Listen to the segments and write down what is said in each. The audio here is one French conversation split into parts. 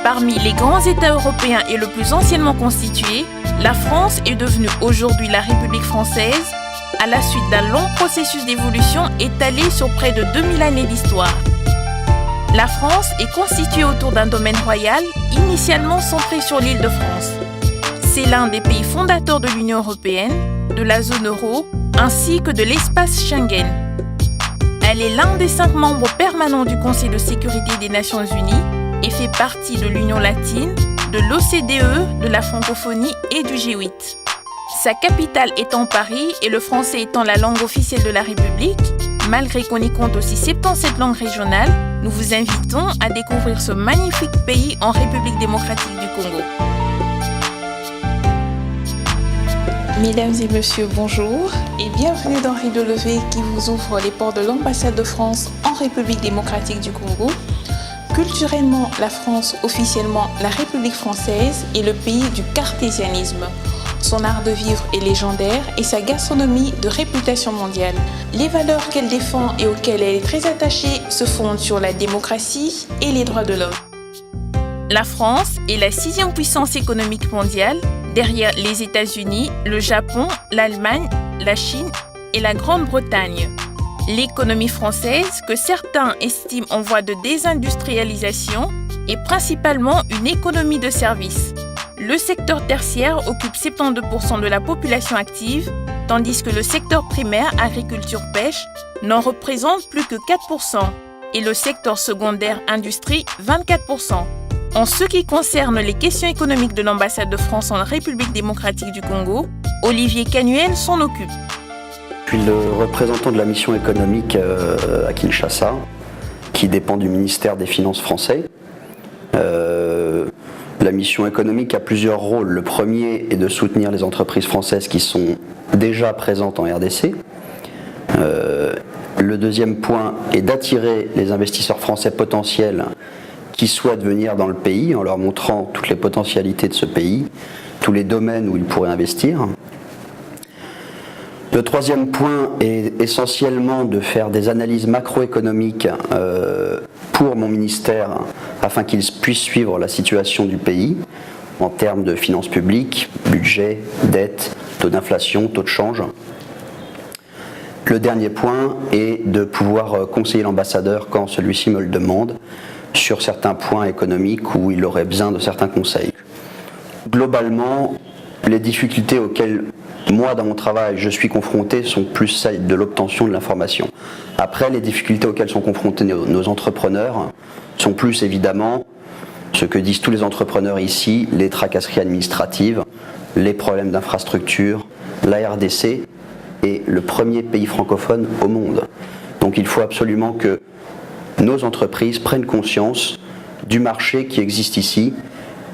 Parmi les grands États européens et le plus anciennement constitué, la France est devenue aujourd'hui la République française à la suite d'un long processus d'évolution étalé sur près de 2000 années d'histoire. La France est constituée autour d'un domaine royal initialement centré sur l'île de France. C'est l'un des pays fondateurs de l'Union européenne, de la zone euro, ainsi que de l'espace Schengen. Elle est l'un des 5 membres permanents du Conseil de sécurité des Nations Unies et fait partie de l'Union latine, de l'OCDE, de la francophonie et du G8. Sa capitale étant Paris et le français étant la langue officielle de la République, malgré qu'on y compte aussi 77 langues régionales, nous vous invitons à découvrir ce magnifique pays en République démocratique du Congo. Mesdames et messieurs, bonjour et bienvenue dans Rideau Levé qui vous ouvre les portes de l'ambassade de France en République démocratique du Congo. Culturellement, la France, officiellement la République française, est le pays du cartésianisme. Son art de vivre est légendaire et sa gastronomie de réputation mondiale. Les valeurs qu'elle défend et auxquelles elle est très attachée se fondent sur la démocratie et les droits de l'homme. La France est la 6e puissance économique mondiale, derrière les États-Unis, le Japon, l'Allemagne, la Chine et la Grande-Bretagne. L'économie française, que certains estiment en voie de désindustrialisation, est principalement une économie de services. Le secteur tertiaire occupe 72% de la population active, tandis que le secteur primaire, agriculture-pêche, n'en représente plus que 4%, et le secteur secondaire, industrie, 24%. En ce qui concerne les questions économiques de l'ambassade de France en République démocratique du Congo, Olivier Canuel s'en occupe. Je suis le représentant de la mission économique à Kinshasa, qui dépend du ministère des Finances français. La mission économique a plusieurs rôles. Le premier est de soutenir les entreprises françaises qui sont déjà présentes en RDC. Le deuxième point est d'attirer les investisseurs français potentiels qui souhaitent venir dans le pays en leur montrant toutes les potentialités de ce pays, tous les domaines où ils pourraient investir. Le troisième point est essentiellement de faire des analyses macroéconomiques pour mon ministère afin qu'il puisse suivre la situation du pays en termes de finances publiques, budget, dette, taux d'inflation, taux de change. Le dernier point est de pouvoir conseiller l'ambassadeur quand celui-ci me le demande sur certains points économiques où il aurait besoin de certains conseils. Globalement, les difficultés auxquelles moi, dans mon travail, je suis confronté sont plus celles de l'obtention de l'information. Après, les difficultés auxquelles sont confrontés nos entrepreneurs sont plus évidemment ce que disent tous les entrepreneurs ici, les tracasseries administratives, les problèmes d'infrastructure. La RDC est le premier pays francophone au monde. Donc il faut absolument que nos entreprises prennent conscience du marché qui existe ici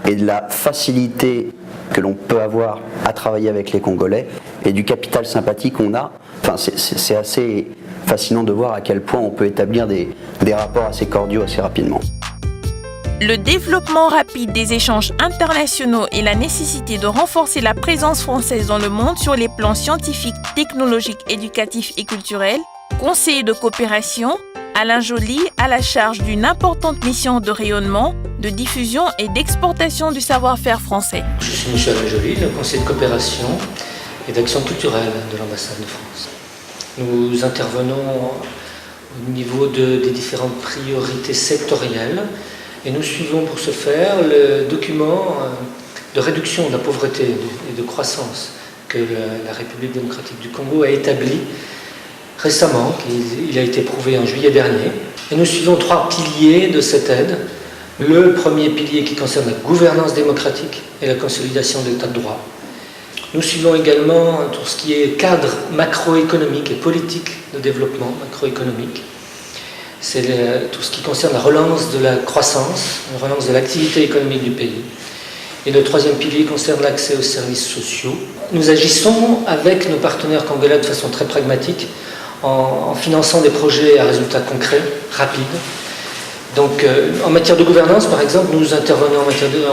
et de la facilité que l'on peut avoir à travailler avec les Congolais et du capital sympathie qu'on a. Enfin, c'est assez fascinant de voir à quel point on peut établir des rapports assez cordiaux assez rapidement. Le développement rapide des échanges internationaux et la nécessité de renforcer la présence française dans le monde sur les plans scientifiques, technologiques, éducatifs et culturels, conseiller de coopération, Alain Joly a la charge d'une importante mission de rayonnement, de diffusion et d'exportation du savoir-faire français. Je suis M. Alain Joly, le conseiller de coopération et d'action culturelle de l'ambassade de France. Nous intervenons au niveau des différentes priorités sectorielles et nous suivons pour ce faire le document de réduction de la pauvreté et de croissance que la République démocratique du Congo a établi récemment, il a été prouvé en juillet dernier. Et nous suivons 3 piliers de cette aide. Le premier pilier qui concerne la gouvernance démocratique et la consolidation de l'état de droit. Nous suivons également tout ce qui est cadre macroéconomique et politique de développement macroéconomique. C'est tout ce qui concerne la relance de la croissance, la relance de l'activité économique du pays. Et le troisième pilier concerne l'accès aux services sociaux. Nous agissons avec nos partenaires congolais de façon très pragmatique en finançant des projets à résultats concrets, rapides. Donc, en matière de gouvernance, par exemple, nous intervenons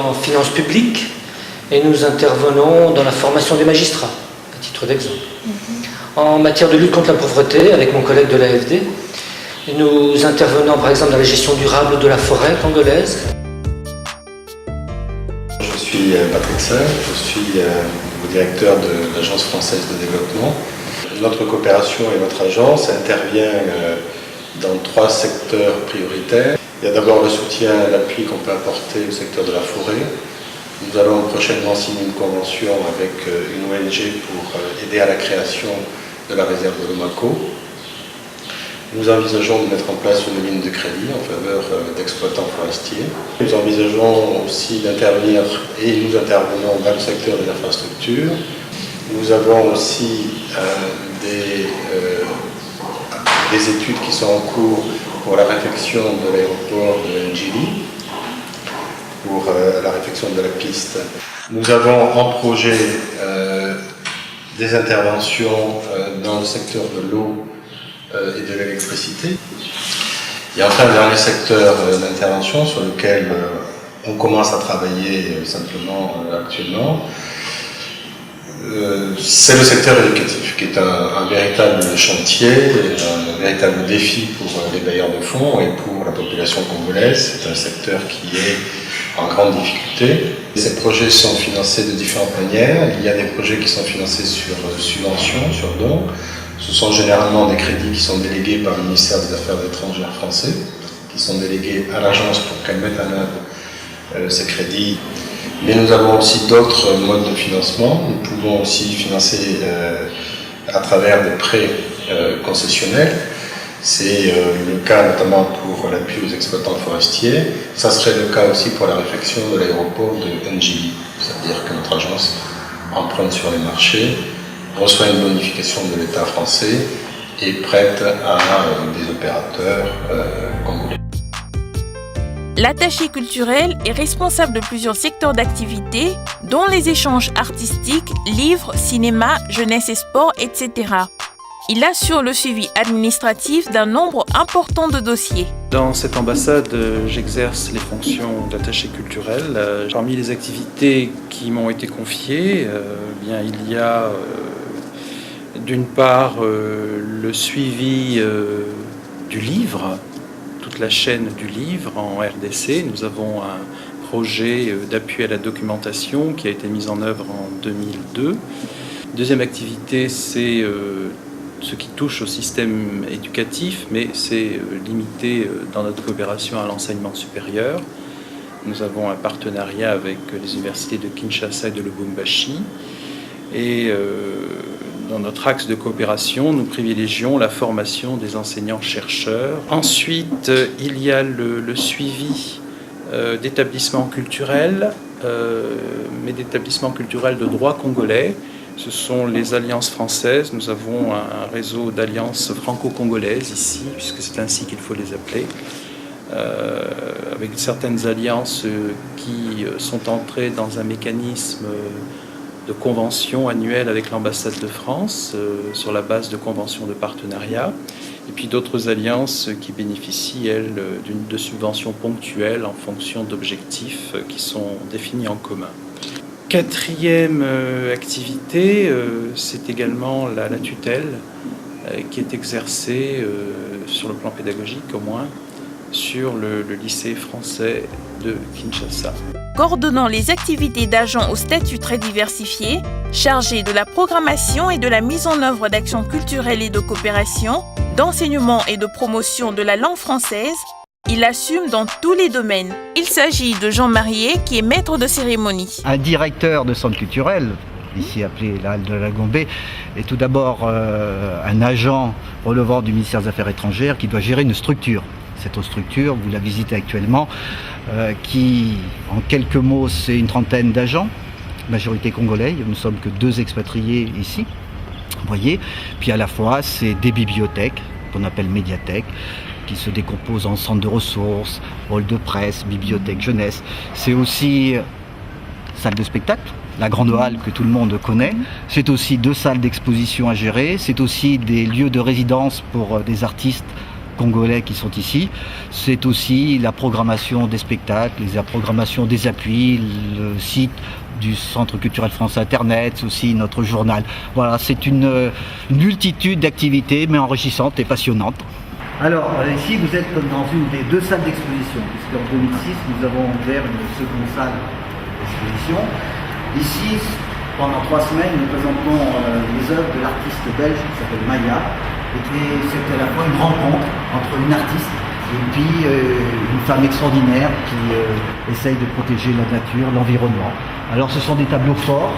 en finances publiques et nous intervenons dans la formation des magistrats, à titre d'exemple. En matière de lutte contre la pauvreté, avec mon collègue de l'AFD, nous intervenons par exemple dans la gestion durable de la forêt congolaise. suis Patrick Saint, je suis le directeur de l'Agence française de développement. Notre coopération et notre agence intervient dans 3 secteurs prioritaires. Il y a d'abord le soutien et l'appui qu'on peut apporter au secteur de la forêt. Nous allons prochainement signer une convention avec une ONG pour aider à la création de la réserve de Lomaco. Nous envisageons de mettre en place une ligne de crédit en faveur d'exploitants forestiers. Nous envisageons aussi d'intervenir, et nous intervenons dans le secteur des infrastructures. Nous avons aussi des études qui sont en cours pour la réfection de l'aéroport de Ndjili, pour la réfection de la piste. Nous avons en projet des interventions dans le secteur de l'eau et de l'électricité. Il y a enfin un dernier secteur d'intervention sur lequel on commence à travailler simplement actuellement. C'est le secteur éducatif, qui est un véritable chantier, un véritable défi pour les bailleurs de fonds et pour la population congolaise. C'est un secteur qui est en grande difficulté. Ces projets sont financés de différentes manières. Il y a des projets qui sont financés sur subvention, sur dons. Ce sont généralement des crédits qui sont délégués par le ministère des Affaires étrangères français, qui sont délégués à l'agence pour qu'elle mette en œuvre ces crédits. Mais nous avons aussi d'autres modes de financement. Nous pouvons aussi financer à travers des prêts concessionnels. C'est le cas notamment pour l'appui aux exploitants forestiers. Ça serait le cas aussi pour la réfection de l'aéroport de Ndjili. C'est-à-dire que notre agence emprunte sur les marchés, reçoit une bonification de l'État français et prête à des opérateurs congolais. L'attaché culturel est responsable de plusieurs secteurs d'activité, dont les échanges artistiques, livres, cinéma, jeunesse et sport, etc. Il assure le suivi administratif d'un nombre important de dossiers. Dans cette ambassade, j'exerce les fonctions d'attaché culturel. Parmi les activités qui m'ont été confiées, il y a d'une part le suivi du livre, toute la chaîne du livre en RDC. Nous avons un projet d'appui à la documentation qui a été mis en œuvre en 2002. Deuxième activité, c'est ce qui touche au système éducatif, mais c'est limité dans notre coopération à l'enseignement supérieur. Nous avons un partenariat avec les universités de Kinshasa et de Lubumbashi. Et dans notre axe de coopération, nous privilégions la formation des enseignants-chercheurs. Ensuite, il y a le suivi d'établissements culturels, mais d'établissements culturels de droit congolais. Ce sont les alliances françaises. Nous avons un réseau d'alliances franco-congolaises ici, puisque c'est ainsi qu'il faut les appeler, avec certaines alliances qui sont entrées dans un mécanisme de convention annuelle avec l'ambassade de France sur la base de conventions de partenariat, et puis d'autres alliances qui bénéficient, elles, de subventions ponctuelles en fonction d'objectifs qui sont définis en commun. Quatrième activité, c'est également la tutelle qui est exercée sur le plan pédagogique au moins sur le lycée français de Kinshasa. Coordonnant les activités d'agents au statut très diversifié, chargé de la programmation et de la mise en œuvre d'actions culturelles et de coopération, d'enseignement et de promotion de la langue française, il assume dans tous les domaines. Il s'agit de Jean Marié, qui est maître de cérémonie. Un directeur de centre culturel, ici appelé la Halle de la Gombe, est tout d'abord un agent relevant du ministère des Affaires étrangères qui doit gérer une structure. Cette structure, vous la visitez actuellement, qui, en quelques mots, c'est une trentaine d'agents, majorité congolais. Nous ne sommes que 2 expatriés ici, vous voyez. Puis à la fois, c'est des bibliothèques, qu'on appelle médiathèques, qui se décomposent en centres de ressources, hall de presse, bibliothèque jeunesse. C'est aussi salle de spectacle, la grande halle que tout le monde connaît. C'est aussi 2 salles d'exposition à gérer. C'est aussi des lieux de résidence pour des artistes congolais qui sont ici. C'est aussi la programmation des spectacles, la programmation des appuis, le site du Centre culturel français Internet, c'est aussi notre journal. Voilà, c'est une multitude d'activités, mais enrichissantes et passionnantes. Alors, ici, vous êtes comme dans une des 2 salles d'exposition, puisqu'en 2006, nous avons ouvert une seconde salle exposition. Ici, pendant 3 semaines, nous présentons les œuvres de l'artiste belge qui s'appelle Maya. Et c'est à la fois une rencontre entre une artiste et puis une femme extraordinaire qui essaye de protéger la nature, l'environnement. Alors ce sont des tableaux forts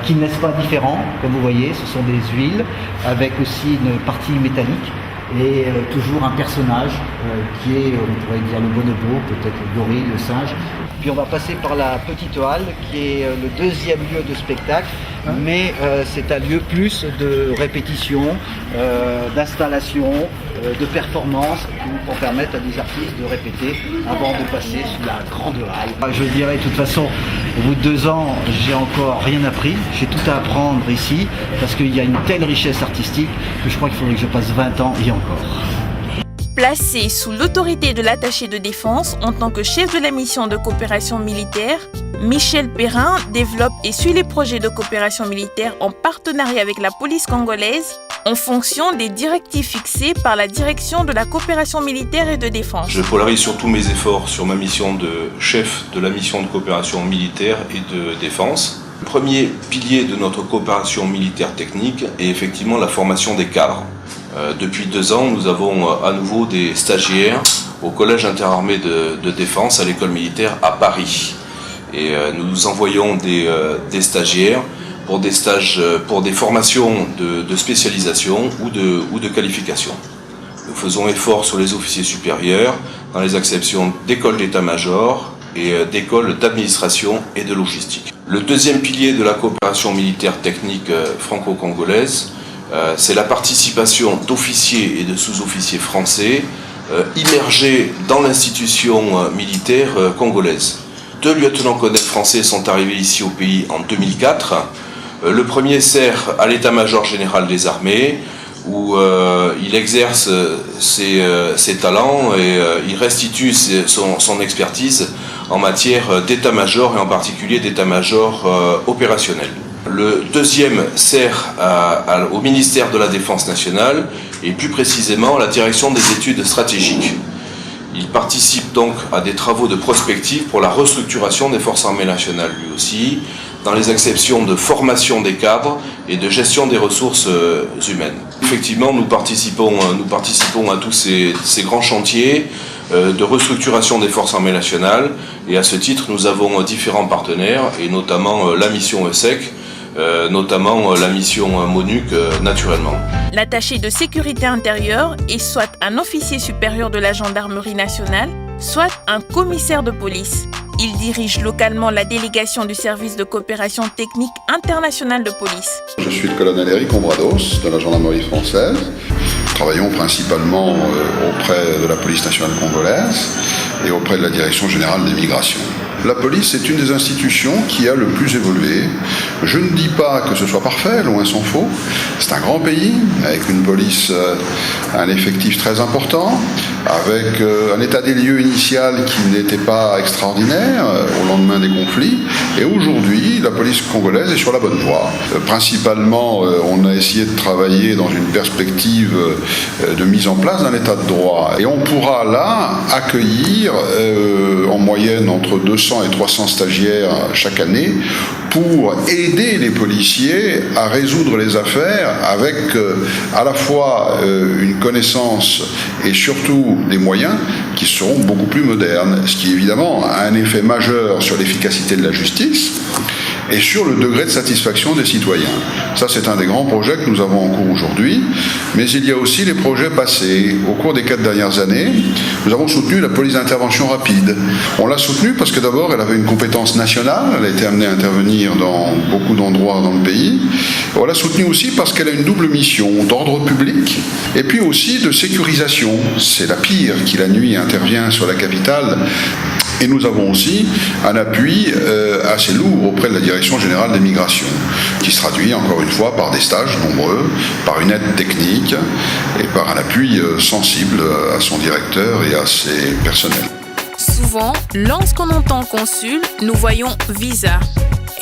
qui ne laissent pas indifférents, comme vous voyez, ce sont des huiles avec aussi une partie métallique et toujours un personnage qui est, on pourrait dire, le bonobo, peut-être le gorille, le singe. Puis on va passer par la petite halle qui est le deuxième lieu de spectacle, mais c'est un lieu plus de répétition, d'installation, de performance pour permettre à des artistes de répéter avant de passer sur la grande halle. Je dirais de toute façon, au bout de 2 ans, j'ai encore rien appris, j'ai tout à apprendre ici parce qu'il y a une telle richesse artistique que je crois qu'il faudrait que je passe 20 ans et encore. Placé sous l'autorité de l'attaché de défense en tant que chef de la mission de coopération militaire, Michel Perrin développe et suit les projets de coopération militaire en partenariat avec la police congolaise en fonction des directives fixées par la direction de la coopération militaire et de défense. Je polarise surtout mes efforts sur ma mission de chef de la mission de coopération militaire et de défense. Le premier pilier de notre coopération militaire technique est effectivement la formation des cadres. Depuis 2 ans, nous avons à nouveau des stagiaires au Collège interarmé de défense à l'école militaire à Paris. Et nous envoyons des stagiaires pour des stages, pour des formations de spécialisation ou de qualification. Nous faisons effort sur les officiers supérieurs dans les acceptions d'écoles d'état-major et d'écoles d'administration et de logistique. Le deuxième pilier de la coopération militaire technique franco-congolaise, c'est la participation d'officiers et de sous-officiers français immergés dans l'institution militaire congolaise. 2 lieutenants-colonels français sont arrivés ici au pays en 2004. Le premier sert à l'état-major général des armées, où il exerce ses talents et il restitue son expertise en matière d'état-major et en particulier d'état-major opérationnel. Le deuxième sert au ministère de la Défense nationale et plus précisément à la direction des études stratégiques. Il participe donc à des travaux de prospective pour la restructuration des forces armées nationales lui aussi, dans les acceptions de formation des cadres et de gestion des ressources humaines. Effectivement, nous participons à tous ces grands chantiers de restructuration des forces armées nationales et à ce titre, nous avons différents partenaires et notamment la mission ESSEC, notamment la mission MONUC naturellement. L'attaché de sécurité intérieure est soit un officier supérieur de la gendarmerie nationale, soit un commissaire de police. Il dirige localement la délégation du service de coopération technique internationale de police. Je suis le colonel Éric Ombrados de la gendarmerie française. Nous travaillons principalement auprès de la police nationale congolaise et auprès de la direction générale des migrations. La police est une des institutions qui a le plus évolué. Je ne dis pas que ce soit parfait, loin s'en faut. C'est un grand pays, avec une police, un effectif très important, avec un état des lieux initial qui n'était pas extraordinaire au lendemain des conflits. Et aujourd'hui, la police congolaise est sur la bonne voie. Principalement, on a essayé de travailler dans une perspective de mise en place d'un état de droit. Et on pourra là accueillir en moyenne entre 200 et 300 stagiaires chaque année pour aider les policiers à résoudre les affaires avec à la fois une connaissance et surtout des moyens qui seront beaucoup plus modernes, ce qui évidemment a un effet majeur sur l'efficacité de la justice et sur le degré de satisfaction des citoyens. Ça, c'est un des grands projets que nous avons en cours aujourd'hui, mais il y a aussi les projets passés. Au cours des 4 dernières années, nous avons soutenu la police d'intervention rapide. On l'a soutenue parce que d'abord, elle avait une compétence nationale, elle a été amenée à intervenir dans beaucoup d'endroits dans le pays. On l'a soutenue aussi parce qu'elle a une double mission d'ordre public et puis aussi de sécurisation. C'est la pire qui la nuit intervient sur la capitale. Et nous avons aussi un appui assez lourd auprès de la Direction générale des migrations, qui se traduit encore une fois par des stages nombreux, par une aide technique et par un appui sensible à son directeur et à ses personnels. Souvent, lorsqu'on entend consul, nous voyons visa.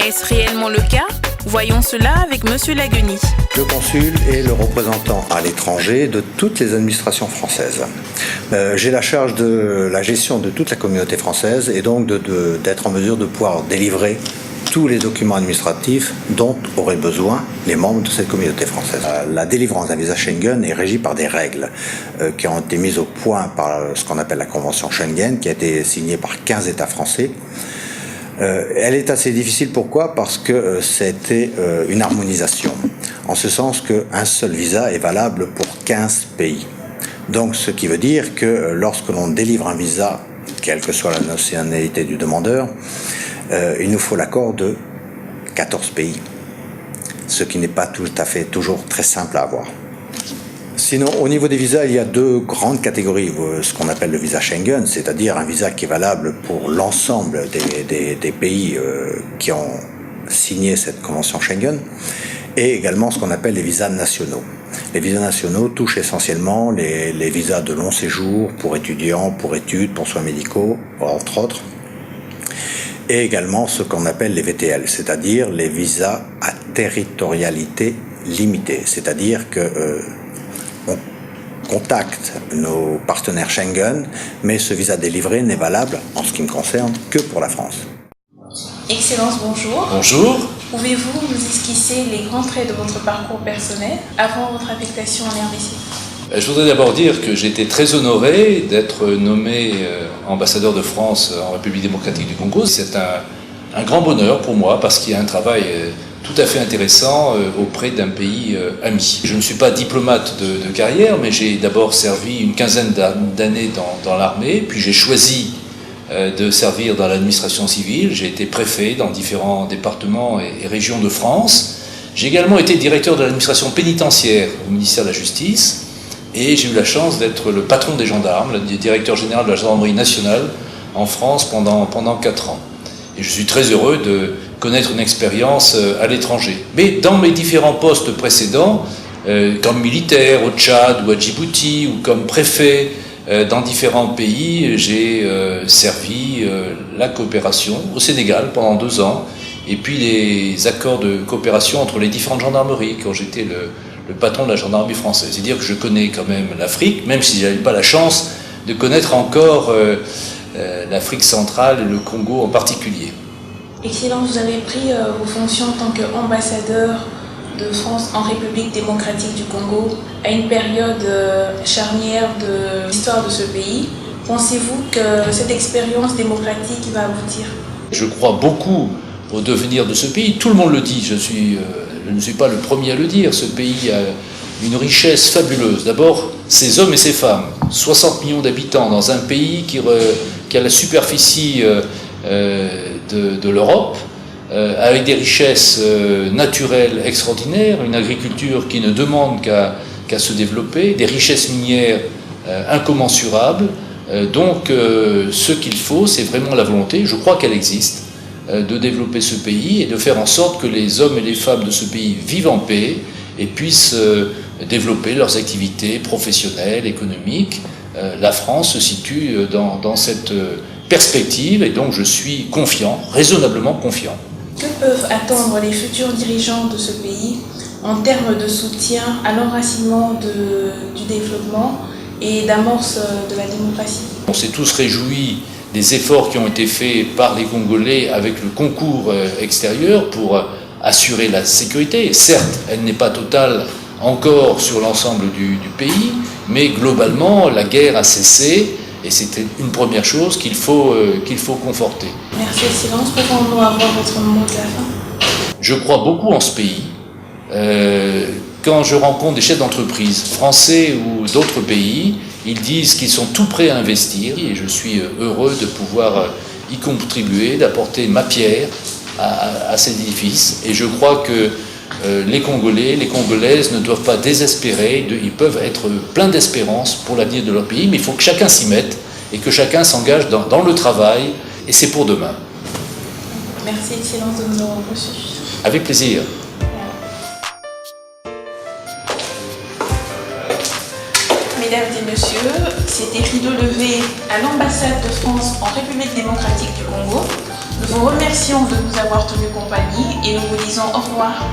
Est-ce réellement le cas ? Voyons cela avec M. Lagueny. Le consul est le représentant à l'étranger de toutes les administrations françaises. J'ai la charge de la gestion de toute la communauté française et donc d'être en mesure de pouvoir délivrer tous les documents administratifs dont auraient besoin les membres de cette communauté française. La délivrance d'un visa Schengen est régie par des règles qui ont été mises au point par ce qu'on appelle la Convention Schengen, qui a été signée par 15 États français. Elle est assez difficile, pourquoi ? Parce que c'était une harmonisation, en ce sens qu'un seul visa est valable pour 15 pays. Donc ce qui veut dire que lorsque l'on délivre un visa, quelle que soit la nationalité du demandeur, il nous faut l'accord de 14 pays, ce qui n'est pas tout à fait toujours très simple à avoir. Sinon, au niveau des visas, il y a deux grandes catégories. Ce qu'on appelle le visa Schengen, c'est-à-dire un visa qui est valable pour l'ensemble des pays qui ont signé cette convention Schengen, et également ce qu'on appelle les visas nationaux. Les visas nationaux touchent essentiellement les visas de long séjour pour étudiants, pour études, pour soins médicaux, entre autres, et également ce qu'on appelle les VTL, c'est-à-dire les visas à territorialité limitée, c'est-à-dire que on contacte nos partenaires Schengen, mais ce visa délivré n'est valable, en ce qui me concerne, que pour la France. Excellence, bonjour. Bonjour. Pouvez-vous nous esquisser les grands traits de votre parcours personnel avant votre affectation en RDC ? Je voudrais d'abord dire que j'ai été très honoré d'être nommé ambassadeur de France en République démocratique du Congo. C'est un grand bonheur pour moi parce qu'il y a un travail tout à fait intéressant auprès d'un pays ami. Je ne suis pas diplomate de carrière, mais j'ai d'abord servi une quinzaine d'années dans l'armée, puis j'ai choisi de servir dans l'administration civile. J'ai été préfet dans différents départements et régions de France. J'ai également été directeur de l'administration pénitentiaire au ministère de la Justice. Et j'ai eu la chance d'être le patron des gendarmes, le directeur général de la gendarmerie nationale en France pendant 4 ans. Et je suis très heureux de connaître une expérience à l'étranger. Mais dans mes différents postes précédents, comme militaire au Tchad ou à Djibouti, ou comme préfet dans différents pays, j'ai servi la coopération au Sénégal pendant 2 ans, et puis les accords de coopération entre les différentes gendarmeries quand j'étais le patron de la gendarmerie française. C'est-à-dire que je connais quand même l'Afrique, même si je n'avais pas la chance de connaître encore l'Afrique centrale et le Congo en particulier. Excellence, vous avez pris vos fonctions en tant qu'ambassadeur de France en République démocratique du Congo à une période charnière de l'histoire de ce pays. Pensez-vous que cette expérience démocratique va aboutir ? Je crois beaucoup au devenir de ce pays. Tout le monde le dit, je ne suis pas le premier à le dire. Ce pays a une richesse fabuleuse. D'abord, ses hommes et ses femmes. 60 millions d'habitants dans un pays qui a la superficie de l'Europe, avec des richesses naturelles extraordinaires, une agriculture qui ne demande qu'à se développer, des richesses minières incommensurables. Donc, ce qu'il faut, c'est vraiment la volonté, je crois qu'elle existe, de développer ce pays et de faire en sorte que les hommes et les femmes de ce pays vivent en paix et puissent développer leurs activités professionnelles, économiques. La France se situe dans cette perspective et donc je suis confiant, raisonnablement confiant. Que peuvent attendre les futurs dirigeants de ce pays en termes de soutien à l'enracinement du développement et d'amorce de la démocratie ? On s'est tous réjouis des efforts qui ont été faits par les Congolais avec le concours extérieur pour assurer la sécurité. Certes, elle n'est pas totale encore sur l'ensemble du pays, mais globalement, la guerre a cessé et c'était une première chose qu'il faut conforter. Merci, Excellence. Pouvons-nous avoir votre mot de la fin ? Je crois beaucoup en ce pays. Quand je rencontre des chefs d'entreprise français ou d'autres pays, ils disent qu'ils sont tout prêts à investir et je suis heureux de pouvoir y contribuer, d'apporter ma pierre à cet édifice. Et je crois que les Congolais, les Congolaises ne doivent pas désespérer, ils peuvent être pleins d'espérance pour l'avenir de leur pays, mais il faut que chacun s'y mette et que chacun s'engage dans le travail, et c'est pour demain. Merci, Excellence, de nous avoir reçus. Avec plaisir. Mesdames et messieurs, c'était Rideau Levé à l'ambassade de France en République démocratique du Congo. Nous vous remercions de nous avoir tenu compagnie et nous vous disons au revoir.